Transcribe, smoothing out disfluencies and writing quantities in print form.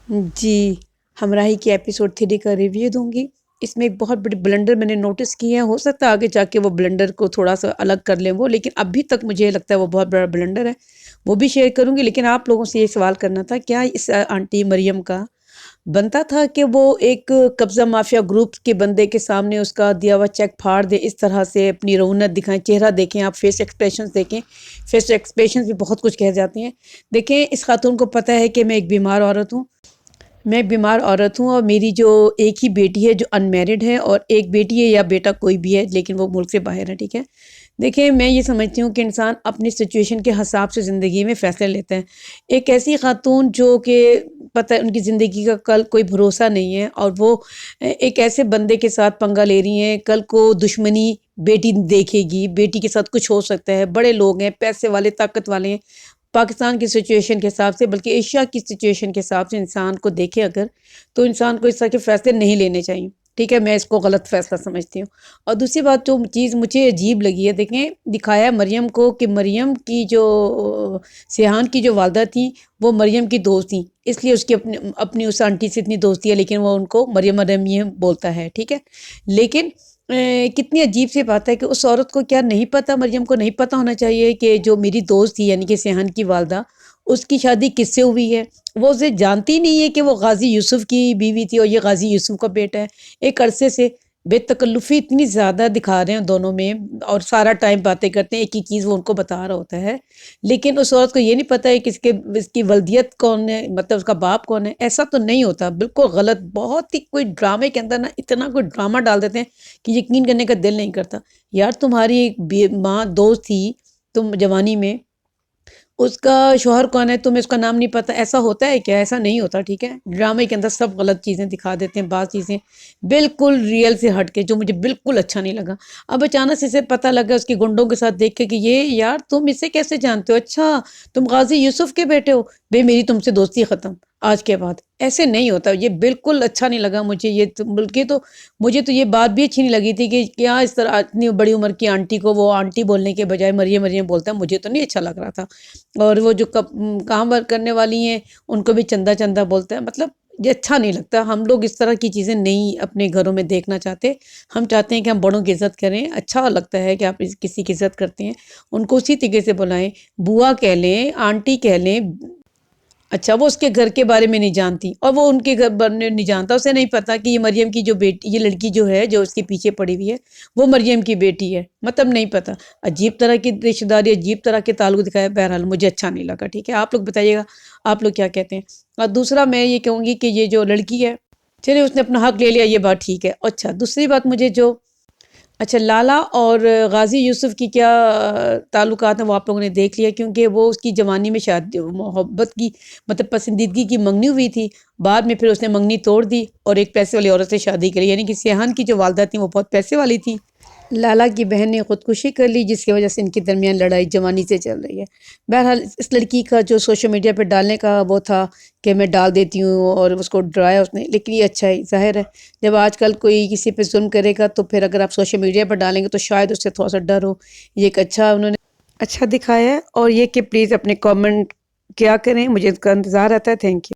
جی، ہمراہی کی ایپیسوڈ 3 کا ریویو دوں گی۔ اس میں ایک بہت بڑی بلنڈر میں نے نوٹس کی ہے، ہو سکتا ہے آگے جا کے وہ بلنڈر کو تھوڑا سا الگ کر لیں وہ، لیکن ابھی تک مجھے لگتا ہے وہ بہت بڑا بلنڈر ہے، وہ بھی شیئر کروں گی۔ لیکن آپ لوگوں سے یہ سوال کرنا تھا، کیا اس آنٹی مریم کا بنتا تھا کہ وہ ایک قبضہ مافیا گروپ کے بندے کے سامنے اس کا دیا ہوا چیک پھاڑ دے، اس طرح سے اپنی رونت دکھائیں؟ چہرہ دیکھیں آپ، فیس ایکسپریشنز دیکھیں، فیس ایکسپریشنز بھی بہت کچھ کہہ جاتے ہیں۔ دیکھیں اس خاتون کو پتہ ہے کہ میں ایک بیمار عورت ہوں، اور میری جو ایک ہی بیٹی ہے جو ان میرڈ ہے، اور ایک بیٹی ہے یا بیٹا کوئی بھی ہے لیکن وہ ملک سے باہر ہے، ٹھیک ہے۔ دیکھیں میں یہ سمجھتی ہوں کہ انسان اپنی سچویشن کے حساب سے زندگی میں فیصلے لیتا ہے۔ ایک ایسی خاتون جو کہ پتہ ہے ان کی زندگی کا کل کوئی بھروسہ نہیں ہے، اور وہ ایک ایسے بندے کے ساتھ پنگا لے رہی ہیں، کل کو دشمنی بیٹی دیکھے گی، بیٹی کے ساتھ کچھ ہو سکتا ہے، بڑے لوگ ہیں، پیسے والے، طاقت والے ہیں۔ پاکستان کی سچویشن کے حساب سے، بلکہ ایشیا کی سچویشن کے حساب سے انسان کو دیکھے اگر، تو انسان کو اس طرح کے فیصلے نہیں لینے چاہیے، ٹھیک ہے۔ میں اس کو غلط فیصلہ سمجھتی ہوں۔ اور دوسری بات جو چیز مجھے عجیب لگی ہے، دیکھیں دکھایا مریم کو کہ مریم کی جو سیحان کی جو والدہ تھیں وہ مریم کی دوست تھیں، اس لیے اس کی اپنی اس آنٹی سے اتنی دوستی ہے، لیکن وہ ان کو مریم مریم بولتا ہے، ٹھیک ہے۔ لیکن کتنی عجیب سی بات ہے کہ اس عورت کو کیا نہیں پتہ، مریم کو نہیں پتہ ہونا چاہیے کہ جو میری دوست تھی یعنی کہ سیحان کی والدہ، اس کی شادی کس سے ہوئی ہے؟ وہ اسے جانتی نہیں ہے کہ وہ غازی یوسف کی بیوی تھی اور یہ غازی یوسف کا بیٹا ہے۔ ایک عرصے سے بے تکلفی اتنی زیادہ دکھا رہے ہیں دونوں میں، اور سارا ٹائم باتیں کرتے ہیں، ایک ہی چیز وہ ان کو بتا رہا ہوتا ہے، لیکن اس عورت کو یہ نہیں پتہ ہے کہ اس کی ولدیت کون ہے، مطلب اس کا باپ کون ہے۔ ایسا تو نہیں ہوتا، بالکل غلط، بہت ہی کوئی ڈرامے کے اندر نا اتنا کوئی ڈرامہ ڈال دیتے ہیں کہ یقین کرنے کا دل نہیں کرتا۔ یار تمہاری ایک ماں دوست تھی تم جوانی میں، اس کا شوہر کون ہے تمہیں اس کا نام نہیں پتہ؟ ایسا ہوتا ہے کیا؟ ایسا نہیں ہوتا، ٹھیک ہے۔ ڈرامے کے اندر سب غلط چیزیں دکھا دیتے ہیں، بعض چیزیں بالکل ریئل سے ہٹ کے، جو مجھے بالکل اچھا نہیں لگا۔ اب اچانک سے اسے پتہ لگا اس کے گنڈوں کے ساتھ دیکھ کے کہ یہ یار تم اسے کیسے جانتے ہو؟ اچھا تم غازی یوسف کے بیٹے ہو؟ بھئی میری تم سے دوستی ختم آج کے بعد۔ ایسے نہیں ہوتا، یہ بالکل اچھا نہیں لگا مجھے۔ یہ بلکہ تو مجھے تو یہ بات بھی اچھی نہیں لگی تھی کہ کیا اس طرح اتنی بڑی عمر کی آنٹی کو وہ آنٹی بولنے کے بجائے مریم مریم بولتا ہے، مجھے تو نہیں اچھا لگ رہا تھا۔ اور وہ جو کام کرنے والی ہیں ان کو بھی چندہ چندہ بولتا ہے، مطلب یہ اچھا نہیں لگتا۔ ہم لوگ اس طرح کی چیزیں نہیں اپنے گھروں میں دیکھنا چاہتے۔ ہم چاہتے ہیں کہ ہم بڑوں کی عزت کریں، اچھا لگتا ہے کہ آپ کسی کی عزت کرتے ہیں، ان کو اسی طریقے سے بلائیں، بوا کہہ لیں، آنٹی کہہ لیں۔ اچھا وہ اس کے گھر کے بارے میں نہیں جانتی، اور وہ ان کے گھر بارے میں نہیں جانتا، اسے نہیں پتا کہ یہ مریم کی جو بیٹی، یہ لڑکی جو ہے جو اس کے پیچھے پڑی ہوئی ہے وہ مریم کی بیٹی ہے، مطلب نہیں پتا۔ عجیب طرح کی رشتہ داری، عجیب طرح کے تعلق دکھایا، بہرحال مجھے اچھا نہیں لگا، ٹھیک ہے۔ آپ لوگ بتائیے گا آپ لوگ کیا کہتے ہیں۔ اور دوسرا میں یہ کہوں گی کہ یہ جو لڑکی ہے، چلیے اس نے اپنا حق لے لیا، یہ بات ٹھیک ہے۔ اچھا دوسری بات مجھے جو اچھا لالا اور غازی یوسف کی کیا تعلقات ہیں وہ آپ لوگوں نے دیکھ لیا، کیونکہ وہ اس کی جوانی میں شادی محبت کی مطلب پسندیدگی کی منگنی ہوئی تھی، بعد میں پھر اس نے منگنی توڑ دی اور ایک پیسے والی عورت سے شادی کری، یعنی کہ سیحان کی جو والدہ تھیں وہ بہت پیسے والی تھیں۔ لالا کی بہن نے خودکشی کر لی، جس کی وجہ سے ان کے درمیان لڑائی جوانی سے چل رہی ہے۔ بہرحال اس لڑکی کا جو سوشل میڈیا پہ ڈالنے کا وہ تھا کہ میں ڈال دیتی ہوں، اور اس کو ڈرایا اس نے، لیکن یہ اچھا ہے، ظاہر ہے جب آج کل کوئی کسی پہ ظلم کرے گا تو پھر اگر آپ سوشل میڈیا پر ڈالیں گے تو شاید اس سے تھوڑا سا ڈر ہو۔ یہ ایک اچھا انہوں نے اچھا دکھایا ہے، اور یہ کہ پلیز اپنے کامنٹ کیا کریں، مجھے اس کا انتظار رہتا ہے۔ Thank you.